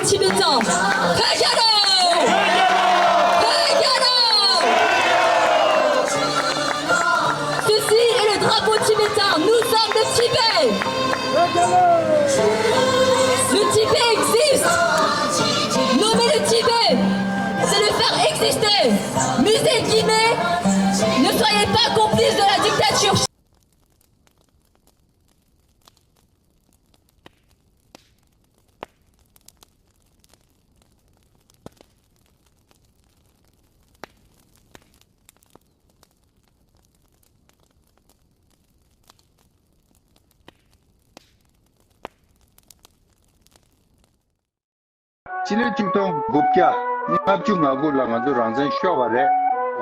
tibétain. Ceci est le drapeau tibétain. Nous sommes le Tibet. Le Tibet existe. Nommer le Tibet, c'est le faire exister. Musée de Guinée, ne soyez pas complices de la dictature. Chile chutong gopkya ngapchu ngago la ngado ranzan shaware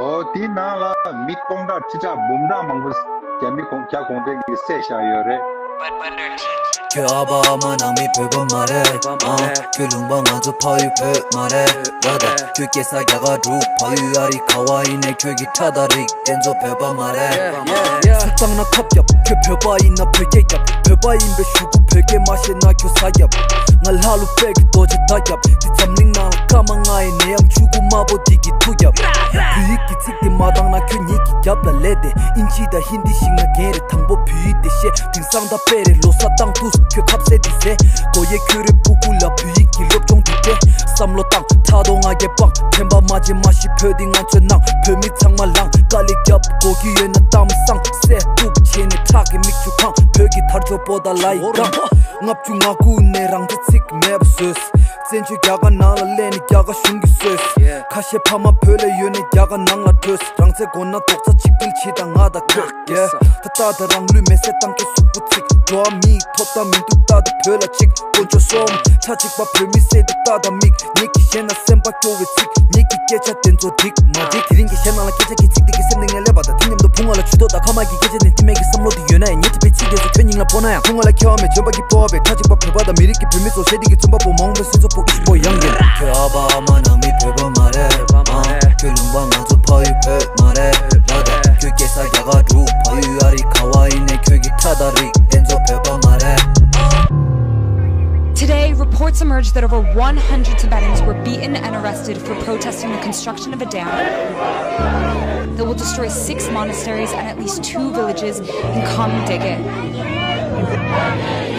o ti na la mitongda chicha bumda mangus kemi kongkya kongde gi se shayore 그 아바만 남이 별건 말해 그 룽방아주 파유 별 말해 라다 그게 사야가 룩 파유 아리 가와이네 그게 타다리 덴조 별바 말해 숙당나 컵겹 그 별바이나 별개겹 별바인 배슈구 별개 맛이 나 교사겹 날 하루 빼기 또지 다겹 뒤잡닝나 까망아이 내양 주고 마보 디기 투겹 그 이끼 틱디 마당 나 괜히기 겹다 레데 인치다 힌디식 나 게르 탕보 비이대시 빙상다 빼레 로사 땅 투스 그 값에 디세 고예 큐르 부굴라 비이기 럽종 디대 쌈로 땅 타동하게 빵 템바 마지 마시 패딩 안전낭 별미 창말랑 깔리 겹 고기에 나 땀상 세 뚝치네 타기 믹주캉 벽이 탈조보다 라이강 납중하고 내랑 드틱 맵스스 센주 야가 나라 레니 야가 슝기스스 카셰 파마 별레 유네 야가 낭라 드스 랑세 고나 독사 치필 치당하다 크 타타다랑 르메세 땅게 수부틱 도아미 토타 민뚝따다 별라칙 본조 솜 차직바 별미세드 따다 믹 니키 셰나 셈바 교웨틱 니키 깨차 덴조 딕 마직 기린기 셰나라 깨차 기틱 디기 셈닝 엘레바다 팀님도 풍어라 주도다 가마기 계제는 팀에게 썸로드 유나에 니트 비치게서 트닝라 보나야 풍어라 켜하면 전박이 포함에 타직바 표바다 미리키 별미소 쉐디기 전바보 멍배 순서포 25 양갱 그 아바만 남이 별번 말해 그 룽방 아주 파유 별 말해 라다 그게 사야가 룩 파유 아리 가와이네 그게 타다리 덴조 별번 말해 Today, reports emerged that over 100 Tibetans were beaten and arrested for protesting the construction of a dam that will destroy 6 monasteries and at least 2 villages in Condemning.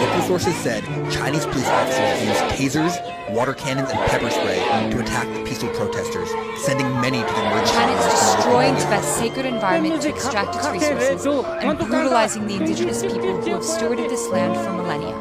Local sources said Chinese police officers used tasers, water cannons, and pepper spray to attack the peaceful protesters, sending many to the emergency China is room. destroying Tibet's sacred environment to extract its resources and brutalizing the indigenous people who have stewarded this land for millennia.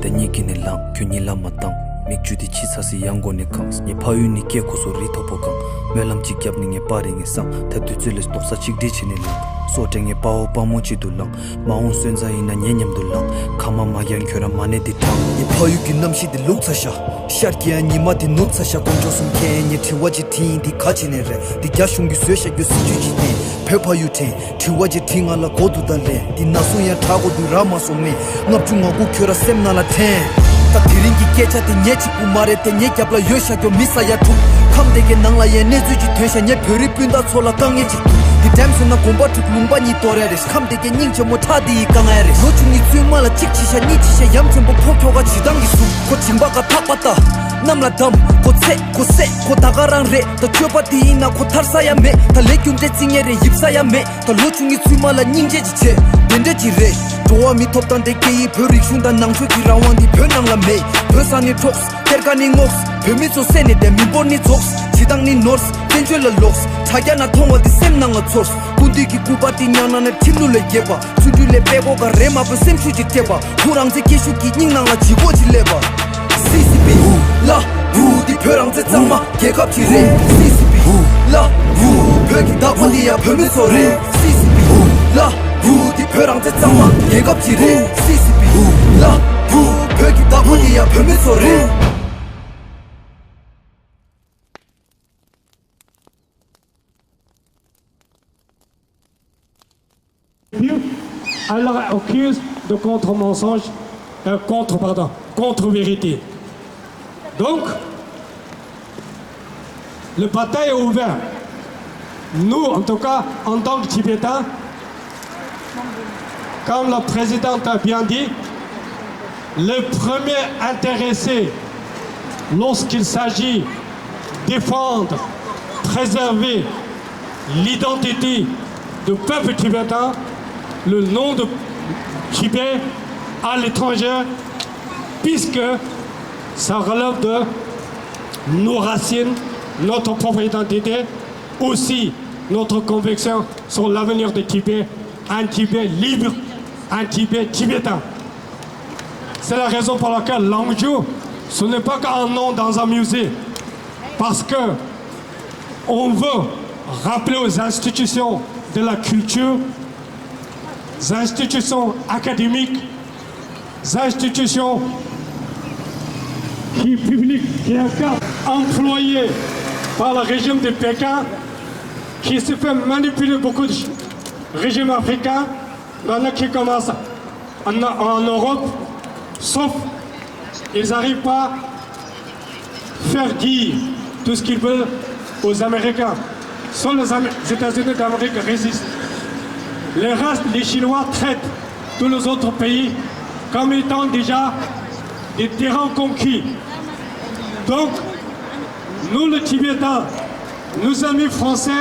Nikinillam, Kunilam Matang, Mikjudi Chisasi Yangoni Kangs, Nipayuni Kekoso Ritopokang, Melam Chikyabning a paring a sang, Tatuzilis Tosa Chikdichinilang, Soting a Pao Pamuchi Dulang, Maun Senza in a Yenyam Dulang, Kamama Yankura Mane de Tang, Nipayukinam Shi the Luxasha, Sharki and Yimati Nutsasha, Conjosum Kenya, Tiwajitin, the Kachinere, the Yashungi Susha, Yusuji. Pepper you take, Tiwajiting a la go to the land, the Nasuya Tago du Ramasome, Napchunga Kura Semnala 10. Tatiringi Kecha the Nechi Umare, the Nekabla Yosha, your Misayatu, come they get Nala Yenezuji Tesha, yet Puripunda Sola Tangichi. The Damson of Kumba to Lumbani Torres, come they get Ninja Motadi Kangaris, Nochuni Tumala Chichisha Nitisha Yamtembo Potoga Chidangisu, Kochimbaka Tapata. Namla dam, kose, kotagaran re, ta chopati ina kotarsaya me, ta lekyum de tsingere yipsaya me, ta lochungi tsumala ningje jiche, dende jire, doa mi toptan de kei, pörik shunda nangchwe ki rawandi pönangla me, pösani toks, tergani ngoks, pömitso sene de miboni toks, chidangni nors, tenjwela loks, chagyana tongwa di sem nanga tsors, kundiki kubati nyanane timnule yeba, tsudule pego ga rema pe sem chuji teba, kurangze kishuki ningnanga jigoji leba. CCB la di 벼랑제 짱마 개갑지래 CCB la 벽이 다벌리야 벼면소리 CCB la di 벼랑제 짱마 개갑지래 CCB la 벽이 다벌리야 벼면소리. Alors accuse de contre-mensonge, contre-vérité. Donc, le bataille est ouvert. Nous, en tout cas, en tant que Tibétains, comme la présidente a bien dit, le premier intéressé lorsqu'il s'agit de défendre, préserver l'identité du peuple tibétain, le nom de Tibet à l'étranger, puisque ça relève de nos racines, notre propre identité, aussi notre conviction sur l'avenir de Tibet, un Tibet libre, un Tibet tibétain. C'est la raison pour laquelle l'enjeu, ce n'est pas qu'un nom dans un musée, parce que on veut rappeler aux institutions de la culture, aux institutions académiques, aux institutions publiques qui encadrent, employées par le régime de Pékin, qui se fait manipuler beaucoup de régimes africains, maintenant qui commencent en Europe, sauf ils n'arrivent pas à faire dire tout ce qu'ils veulent aux Américains. Seuls les États-Unis d'Amérique résistent. Les restes, les Chinois traitent tous les autres pays comme étant déjà des terrains conquis. Donc, nous les Tibétains, nos amis français,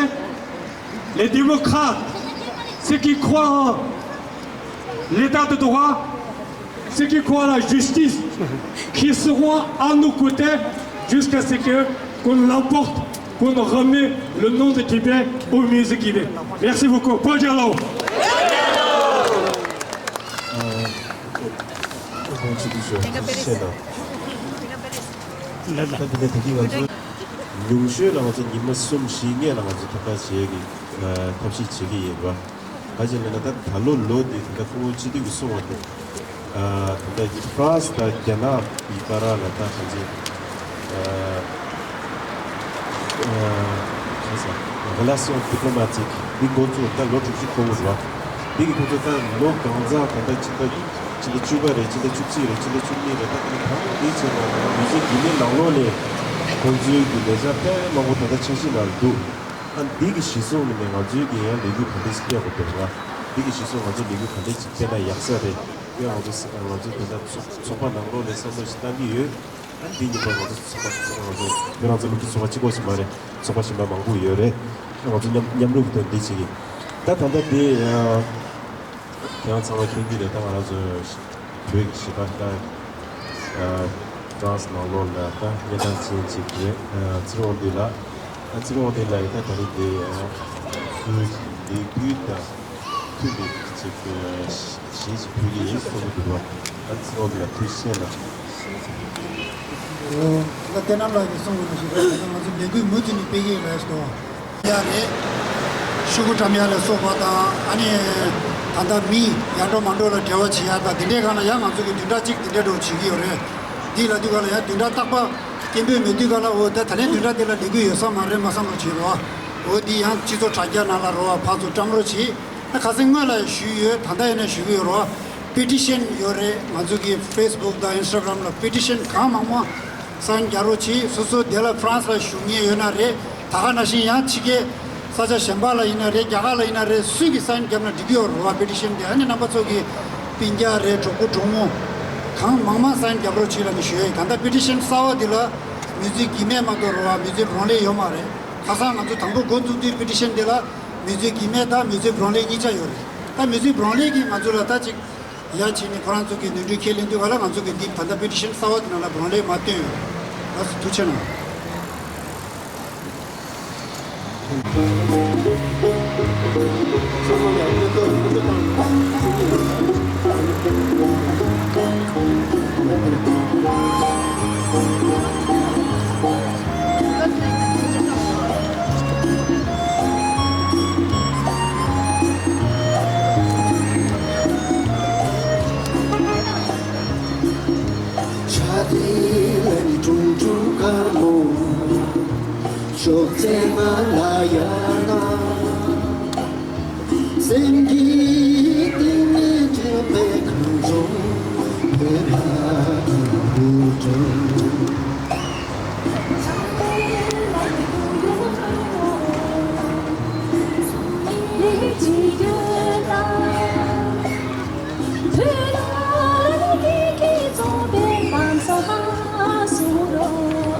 les démocrates, ceux qui croient en l'état de droit, ceux qui croient à la justice, qui seront à nos côtés jusqu'à ce qu'on l'emporte, qu'on remet le nom de Tibet au musée Tibet. Merci beaucoup. Bonjour. relation diplomatique, il y a l'autre qui est il y a l'autre petition yore mazuki Facebook da Instagram la petition kamama san jarochi susu de la France la shunye yonare taganashi ya chige saja shambala inare jagala inare sugi san gamna digior wa petition de ani nabasogi pinja re choku chomo kam mama san jabrochi la mishe kanda petition sawa dila music ime madorwa music ronle yomare khasa ngatu tango gozu di petition de la music ime da music ronle nicha yore ta music ronle ki mazula ta chik याचीने फ्रांस के निजी खेलें जो वाला मानसों के दीप फंदा पिटिशन सावत नाला ब्रांडे मारते हैं बस तुझे ना Suro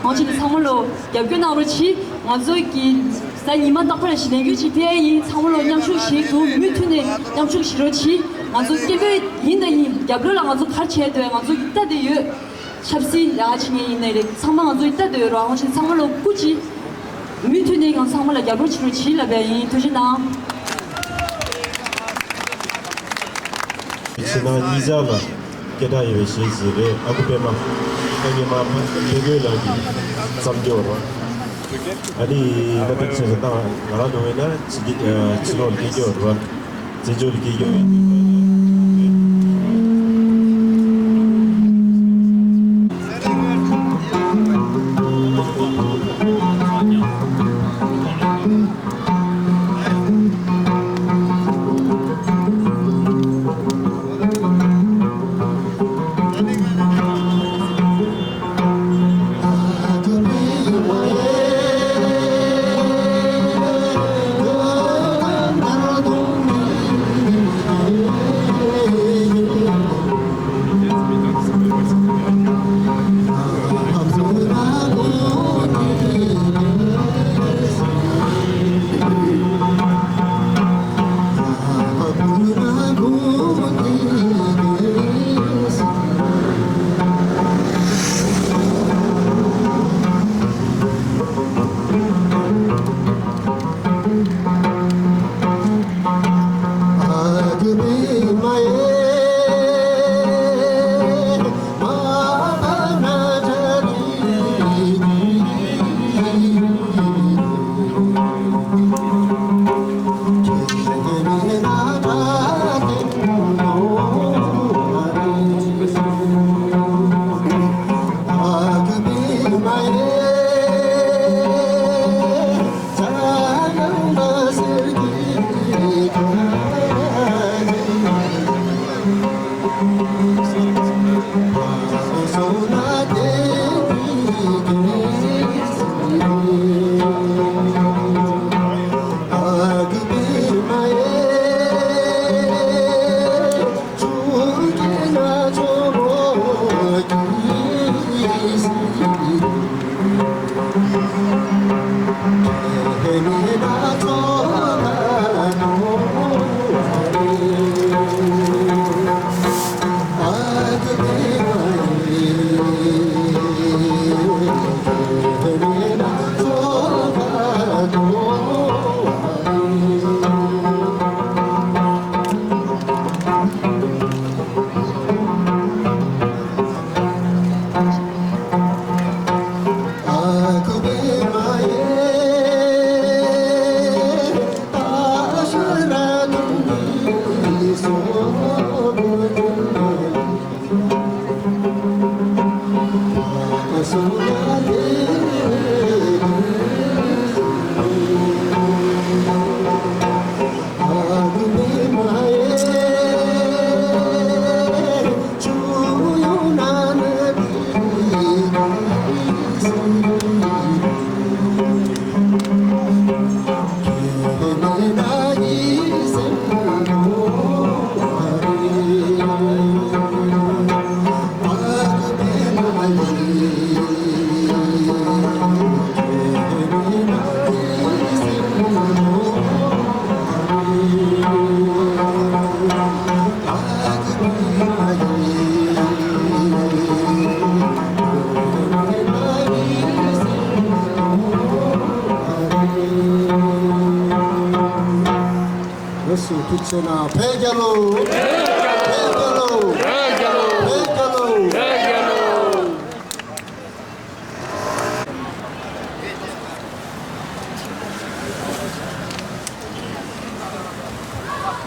어제 상물로 여기나 오르치 완전히 사이만 답을 시내기 지대에 상물로 양축시 그 미투네 양축시로치 완전 개별 인의 야그랑 완전 같이 돼 완전 있다대요 샵시 야치네 있네 상만 완전 있다대요 완전 상물로 꾸지 미투네 간 상물로 야그치로치 라베이 도시나 지난 이자가 게다의 시즈를 아구베마 Kayama Kegel lagi samjor. Adi dapat cerita kalau doaina cilor kejor, cejor kejor.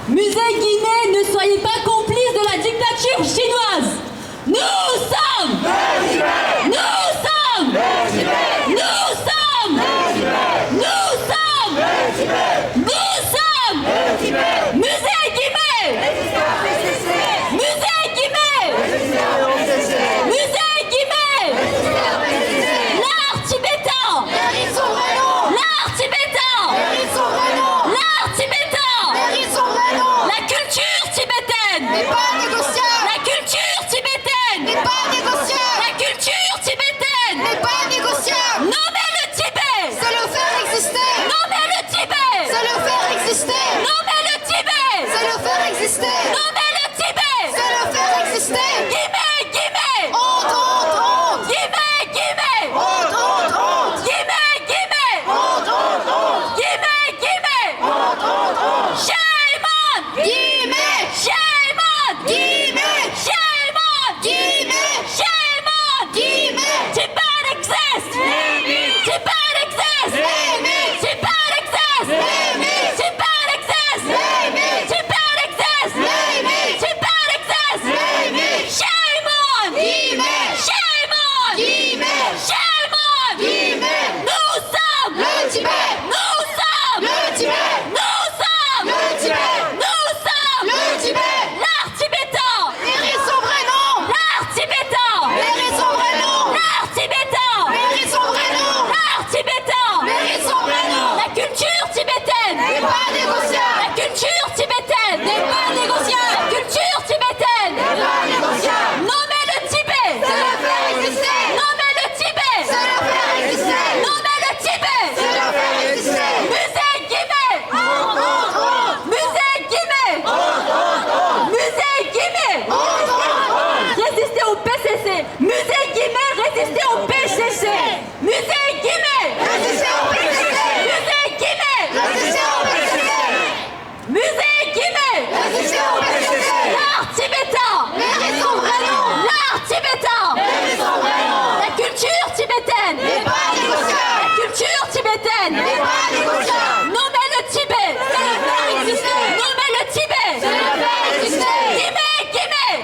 Musée Guinée, ne soyez pas complices de la dictature chinoise. Nous sommes Nous sommes Nous sommes Nous sommes Nous sommes Musée Guinée Musée Guinée Musée Guinée L'art tibétain L'art tibétain L'art tibétain La culture tibétaine n'est pas négociable. La culture tibétaine n'est pas négociable. La culture tibétaine n'est pas négociable. Nommer le Tibet, c'est le faire exister. Nommer le Tibet, c'est le faire exister. Nommer le Tibet, c'est le faire exister. Nommer le Tibet, c'est le faire exister. Guillemets, guillemets. Honte, honte, honte. Guillemets, guillemets. Honte, honte, honte. Guillemets, guillemets. Honte, honte, honte. Guillemets, guillemets. Honte, honte, honte. Shame on Guillemets. Shame on Guillemets. Shame on Guillemets. Shame on Guillemets. Tibet exists. Tibet exists. Tibet exists. Tibet exists. Tibet exists. Tibet exists. Shame on Guillemets. Shame on Guillemets. Shame on Guillemets. Nous sommes le Tibet. Nous sommes le Tibet. Nous sommes le Tibet. Nous sommes le Tibet. L'art tibétain. Mérite son vrai nom. L'art tibétain. Mérite son vrai nom. L'art tibétain. Mérite son vrai nom. L'art tibétain. Mérite son vrai nom. La culture tibétaine n'est pas négociable. La culture tibétaine n'est pas négociable. La culture tibétaine n'est pas négociable. Nommer le Tibet, c'est le faire exister. Nommer le Tibet, c'est le faire exister. Nommer le Tibet, c'est le faire exister. Musée Guillemets. Musée Guillemets. Musée Guillemets. Résister au PCC. Musée Guillemets, résister au PCC. Musée Guillemets. Résister au PCC. Musée Guillemets. Résister au PCC. Musée Guillemets. Résister au PCC. L'art tibétain. Mérite son vrai nom. L'art tibétain. Mérite son vrai nom. La culture tibétaine n'est pas négociable. La culture tibétaine n'est pas négociable. Nommer le Tibet, c'est le faire exister. Nommer le Tibet, c'est le faire exister. Guillemets, guillemets.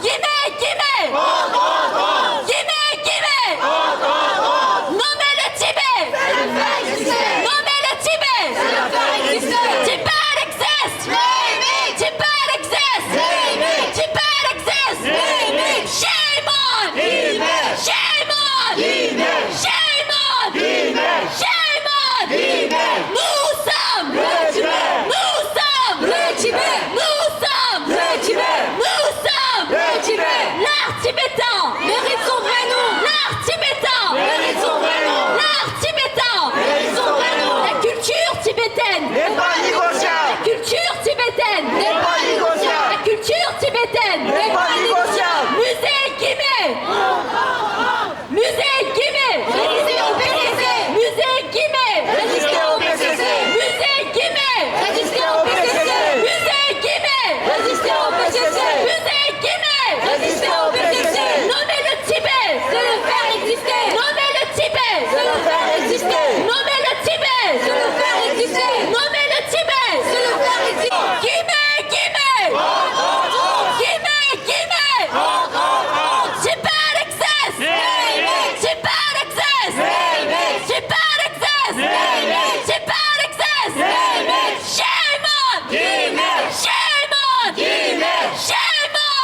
Guillemets, guillemets. Guillemets, guillemets. Nommer le Tibet, c'est le faire exister. Nommer le Tibet, c'est le faire exister. Tibet exists. Tibet exists. Tibet exists. Shame on. Shame on. Shame on. Shame on. Nous sommes le Tibet. Nous sommes le Tibet. Nous sommes le Tibet. Nous sommes le Tibet. L'art tibétain mérite son vrai nom. L'art tibétain mérite son vrai nom. L'art tibétain mérite son vrai nom. La culture tibétaine n'est pas négociable. La culture tibétaine n'est pas négociable. La culture tibétaine n'est pas négociable. Musée Guillemets. Musée Guillemets. Résister au PCC. Musée Guillemets. Résister au PCC. Musée Guillemets. Résister au PCC. Musée Guillemets. Résister au PCC. Musée Guillemets. Résister au PCC. Nommer le Tibet, c'est le faire exister. Nommer le Tibet, c'est le faire exister. Nommer le Tibet, c'est le faire exister. Nommer le Tibet, c'est le faire exister. Guillemets, guillemets. Guillemets, guillemets. Tibet exists. Tibet exists. Tibet exists. Tibet exists. Shame on. Shame on. Shame on.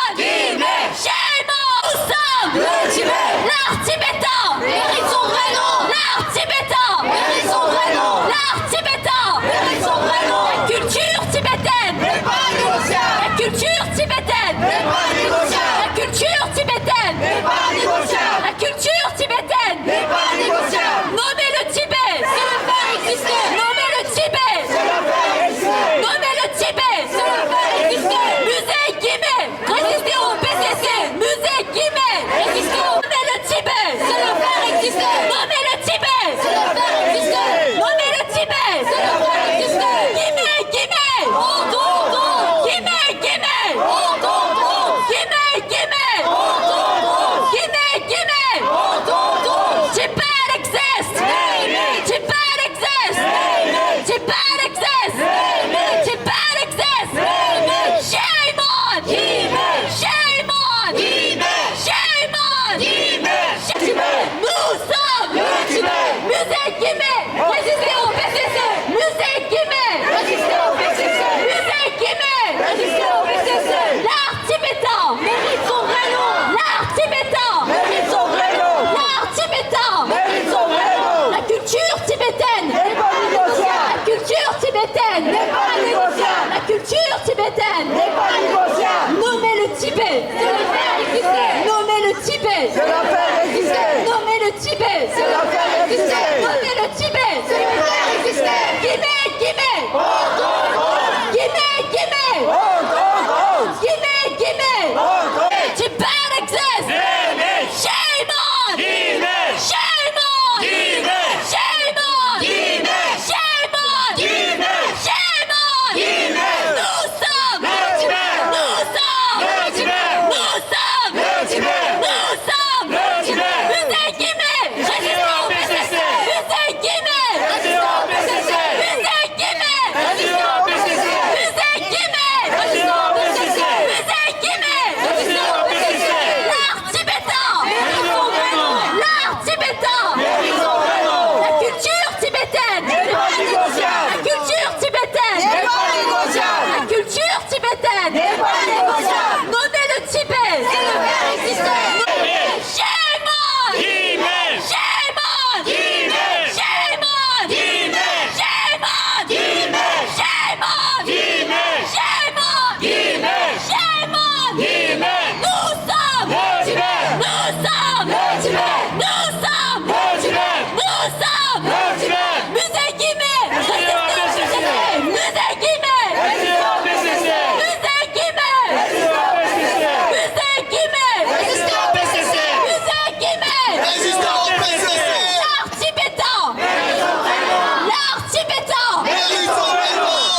Shame on. Nous sommes le Tibet. L'art tibétain mérite son vrai nom. L'art tibétain mérite son vrai nom. L'art tibétain mérite son vrai nom. La culture tibétaine n'est pas négociable. La culture tibétaine n'est pas négociable. La culture tibétaine n'est pas négociable. La culture tibétaine n'est pas négociable. Nommer le Tibet, c'est le faire exister. Nommer le Tibet, c'est le faire exister. Nommer le Tibet, c'est le faire exister. Musée Guillemets, résister au PCC. Musée Guillemets, résister au. Nommer le Tibet, c'est le faire exister. Nommer le Tibet, c'est le faire exister. Nommer le Tibet, c'est le faire exister. Guillemets, guillemets. Tibet exists! Tibet exists! Tibet exists! Tibet exists! Shame on! Shame on! Shame on! Nous sommes Musique Guillemets! Résistez au PCC! Musique Guillemets! Résistez au PCC! Musique Guillemets! Résistez au PCC! L'art tibétain mérite son vrai nom! L'art tibétain mérite son vrai nom! L'art tibétain mérite son vrai nom! La culture tibétaine n'est pas négociable! La culture tibétaine n'est pas négociable! La culture tibétaine n'est pas négociable! Nommez le Tibet! C'est le faire exister! Nommez le Tibet! C'est le faire exister! Nommez le Tibet! C'est le faire exister! Nommez le Tibet! C'est le faire exister! Guillemets! Guillemets! Guillemets! Guillemets! Guillemets! Guillemets! Tibet exists! Shame on! Shame on! Shame on! Shame on! Shame on! Nous sommes! Nous sommes! Musique Guillemets! Résistez au PCC! Musique Guillemets! Résistez au PCC! Musique Guillemets! Résistez au PCC! Musique Guillemets! Résistez au PCC! Musique Guillemets! Résistez au PCC! L'art tibétain! L'art tibétain! La culture tibétaine! La culture tibétaine! La culture tibétaine! Nommez le Tibet! C'est le faire exister! Shame on! Shame on! Shame on! Shame on! Shame on! Shame on! Shame on! Nous sommes! Nous sommes! Nous sommes! Nous sommes! Musique Guillemets! Résistez au PCC! Musique Guillemets! Musique Guillemets! Musique Guillemets! Résistez au PCC! Musique Guillemets! L'art tibétain! L'art tibétain!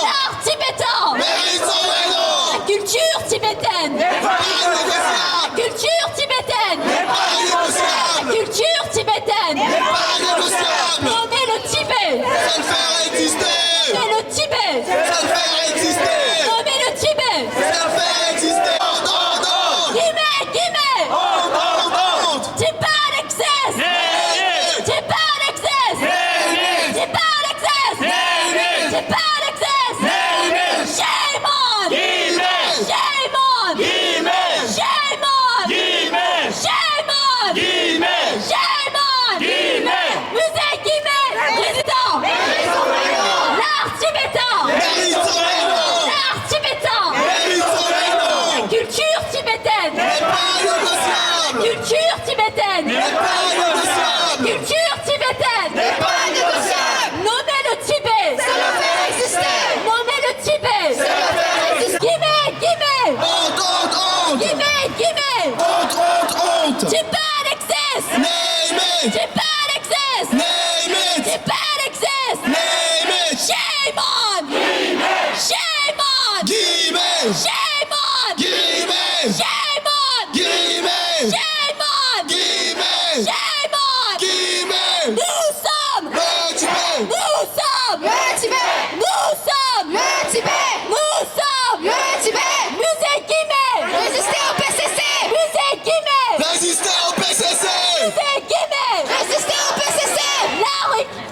L'art tibétain! La culture tibétaine! La culture tibétaine! La culture tibétaine! Nommez le Tibet! Nommez le Tibet! Nommez le Tibet! Guillemets! Guillemets! Tibet exists! Tibet exists! Tibet exists! Tibet exists! Shame on! Shame on! Shame on! Shame on! Shame on! Musique Guillemets! Résistant! L'art tibétain! L'art tibétain! La culture tibétaine! La culture tibétaine! La culture tibétaine! Nommez le Tibet! C'est le faire exister! Nommez le Tibet! C'est le faire exister! Guillemets! Guillemets! Guillemets! Guillemets! Tibet exists! Tibet exists! Tibet exists! Shame on! Shame on! Shame on! Shame on! Shame on! Shame on! Nous sommes! Nous sommes! Nous sommes! Nous sommes! Musique Guillemets! Résistez au PCC! Musique Guillemets! Résistez au PCC! Musique Guillemets! Résistez au PCC!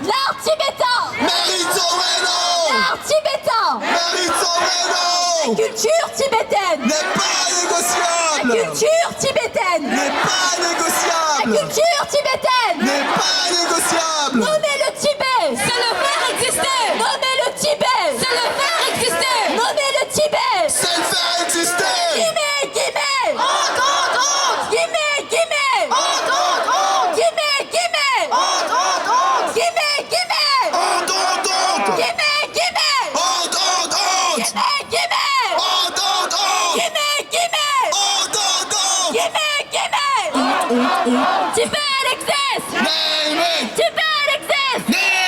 L'art tibétain! Mérite son vrai nom! L'art tibétain! Mérite son vrai nom! La culture tibétaine! N'est pas négociable! La culture tibétaine! N'est pas La négociable! culture tibétaine! N'est pas négociable! Nommez le Tibet! C'est le faire exister! Nommez le Tibet! C'est le faire exister! Nommez le Tibet! C'est le faire exister! Guillemets! Guillemets! Guillemets! Guillemets! Guillemets! Guillemets! Guillemets! Guillemets! Guillemets! Guillemets! Guillemets! Guillemets! Tibet exists! Name it! Tibet exists! Name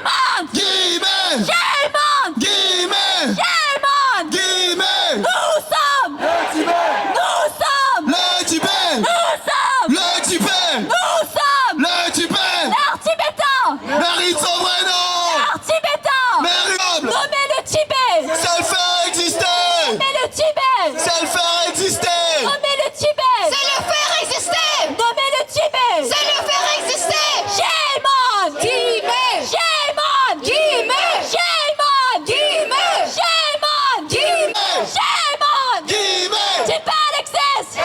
on! Guillemets. Shame on! Guillemets. Shame on! Guillemets. Nous sommes! Nous sommes! Le Tibet. Nous sommes! Le Tibet. Nous sommes! Le Tibet. L'art tibétain! Mérite son vrai nom. L'art tibétain! Mérite. Nommez le Tibet! C'est le faire exister. Nommez le Tibet! C'est le faire exister. Nommez le Tibet! C'est le faire exister. Nommez le Tibet! C'est le faire exister. Shame on! Guillemets. Shame on! Guillemets. Shame on! Guillemets. Shame on! Shame on! Guillemets. C'est pas l'excès!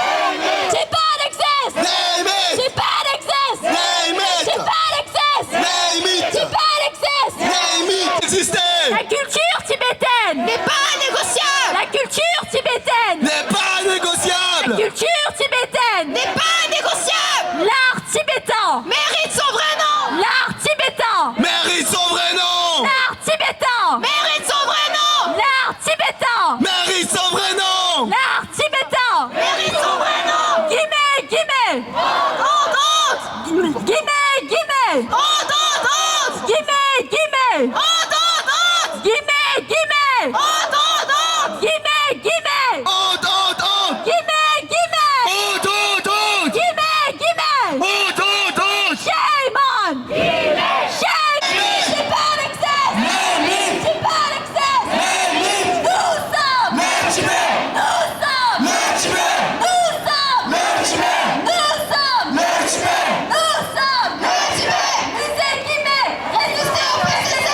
C'est pas l'excès! Name it. C'est pas l'excès! Name C'est it. pas l'excès! Name it. C'est pas l'excès! Name it. Exister. La culture tibétaine N'est pas négociable. La culture tibétaine N'est pas La négociable. culture tibétaine N'est pas négociable. L'art tibétain Mérite son vrai nom. L'art tibétain Mérite son vrai nom. L'art tibétain Mérite son vrai nom. L'art tibétain Mérite son vrai nom. L'art tibétain Mérite son vrai nom. Guillemets, guillemets Honte. Guillemets, guillemets Honte. Honte. Guillemets, guillemets Honte. Honte. Guillemets, guillemets Honte. Honte. Guillemets, guillemets Honte, honte, honte. Guillemets, guillemets Honte, honte, honte. Guillemets, guillemets Honte, honte, honte. Shame on! Shame! C'est pas l'excès! C'est pas l'excès! Nous sommes! Nous sommes! Nous sommes! Nous sommes! Nous sommes! Lisez guillemets! Résistez au PCC!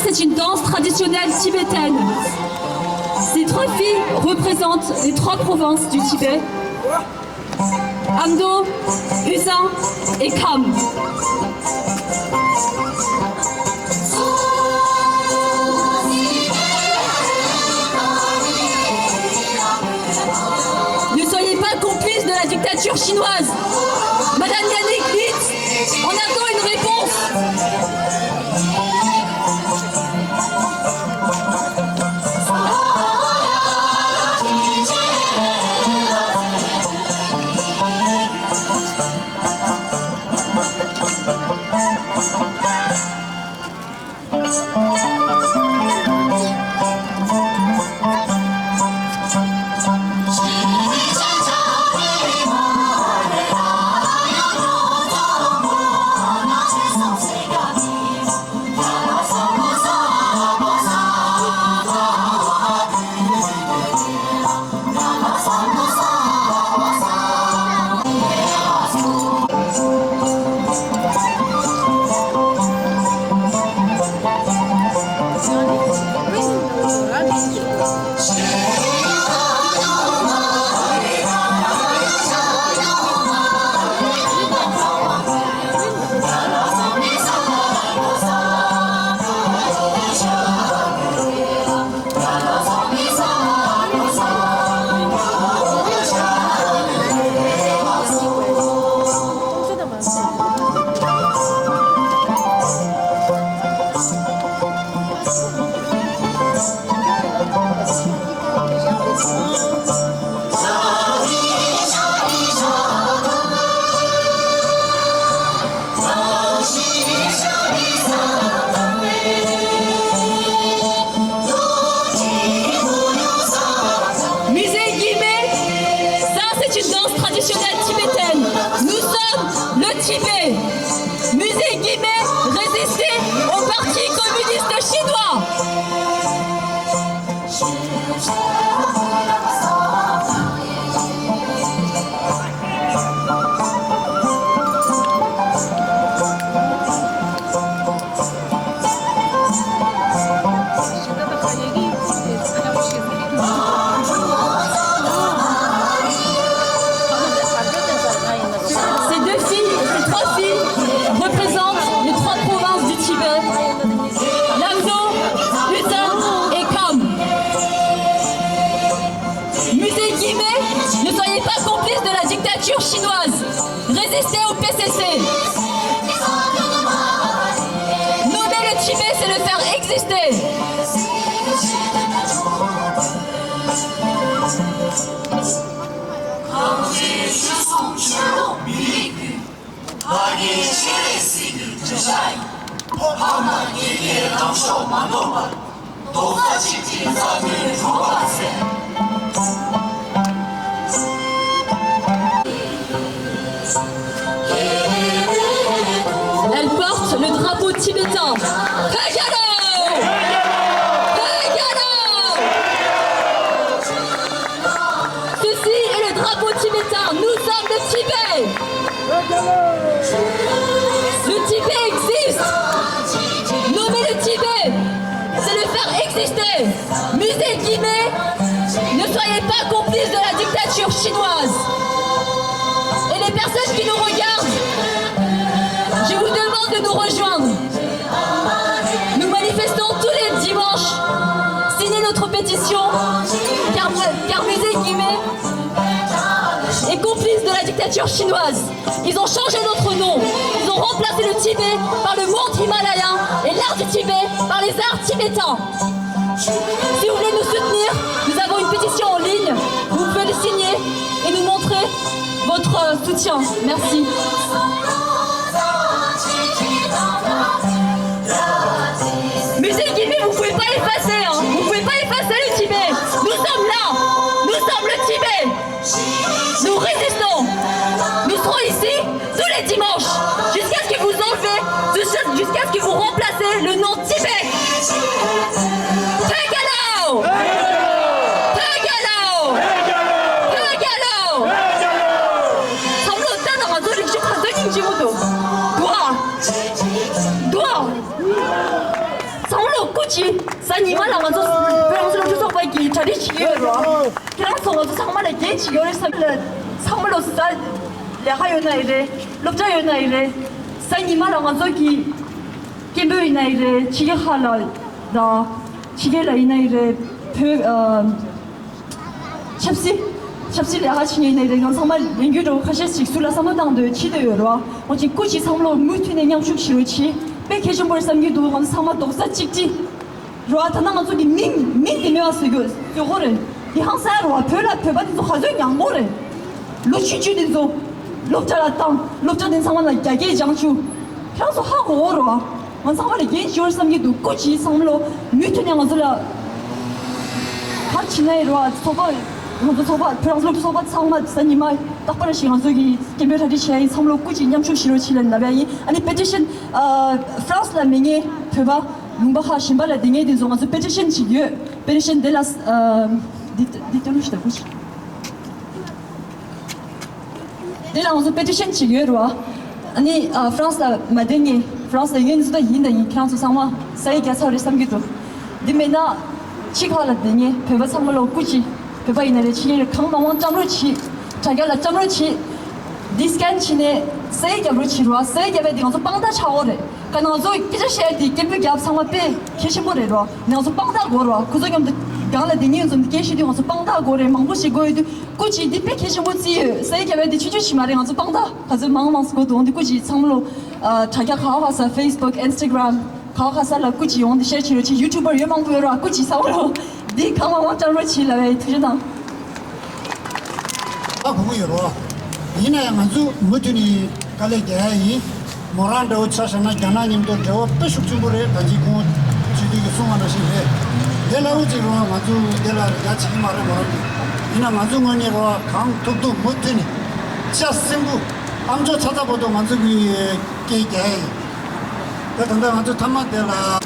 C'est une danse traditionnelle tibétaine. Ces trois filles représentent les trois provinces du Tibet, Amdo, Usan et Kham. Ne soyez pas complices de la dictature chinoise. Madame Yannick, vite, on attend une réponse. Musée Guimet, résister au Parti communiste chinois. Chinoise, résister au PCC. Nommer le Tibet, c'est le faire exister. tibétain. Ceci est le drapeau tibétain. Nous sommes le Tibet. Le Tibet existe. Nommer le Tibet, c'est le faire exister. Musée Guimet, ne soyez pas complices de la dictature chinoise. Et les personnes qui nous regardent, je vous demande de nous rejoindre. Nous manifestons tous les dimanches. Signez notre pétition, car Musée Guimet est complice de la dictature chinoise. Ils ont changé notre nom. Ils ont remplacé le Tibet par le monde himalayen et l'art du Tibet par les arts tibétains. Si vous voulez nous soutenir, nous avons une pétition en ligne. Vous pouvez le signer et nous montrer votre soutien. Merci. Musée Guimet, vous ne pouvez pas effacer. Hein. Vous ne pouvez pas effacer le Tibet. Nous sommes là. Nous sommes le Tibet. Nous résistons. Nous serons ici tous les dimanches jusqu'à ce que vous enlevez, jusqu'à ce que vous remplacez le nom Tibet. Tagalao! Tagalao! Tagalao! Samlo tana nga zolik shi khazoning jimudo. Dua. Samlo kuchi sanima la nga zo perangso lo so ki chari chiyo. Kerangso nga zo sangmala ge chiyo samlo sa le hayona ile lobja yona ile sanima la nga zo ki kembe ina ile chiye hala da chi게라 이나이레 찹시 레하치니 이나이레 정말 연구로 가실수 있을라 사모당도 치대요로 어찌 꾸지 삼로 무트네 양축시로치 백해준 볼 삼기도 건 사마 독사 찍지 로아 타나가 저기 민 되면서 요거를 이 항사로 앞에라 앞에바도 가져 양고래 로치주든소 롭자라땅 롭자된 상황을 야게 장추 평소 하고 오로와 상황을 얘기할 삼기도 꾸지 삼로 무트냥 어들라 같이네로 소바 프랑스로 소바 상마 사니마 딱바라 시간 저기 개별하리 시에 삼로 꾸지 냠축시로 치는 나베이 아니 petition France la meñe peba lumbaha shimbala dinge des zones petition 지gue petition de las dites-le je t'écoute de la petition 지게로 아니 France la madenge France 연수도 인다 이 프랑스 상마 사이가 서리 삼기도 니메나 치가라 되니 배바 상물로 꾸지 배바 이내에 치를 강망왕 짬로치 자기가 짬로치 디스칸치네 사이가 브치로와 사이가 베디가서 빵다 차오래 가나서 기저셔디 개비갑 상마페 계시모래로 나서 빵다 고로 그저겸도 강라 되니 좀 계시디 와서 빵다 고래 망보시 고이도 꾸지 디페 계시모지 사이가 베디 추추시 말에 가서 빵다 가서 망망스고도 온디 꾸지 상물로 자기가 가와서 페이스북, 인스타그램 가와서 라 꾸지 온디 셰치로치 유튜버 유망부여로 꾸지 사오로 니 강망왕 짬로치 라웨 투주당 아 그거요. 이나야 아주 무튼이 갈래게이 모란도 차샤나 자나님도 저 빼숙중부래 가지고 지디게 송하나시네. 내라우지로 아주 내라 같이 말을 말하니 이나 만중원이로 강톡도 무튼이 자생부 암조 찾아보도 만족이 깨게 그런데 아주 탐만대라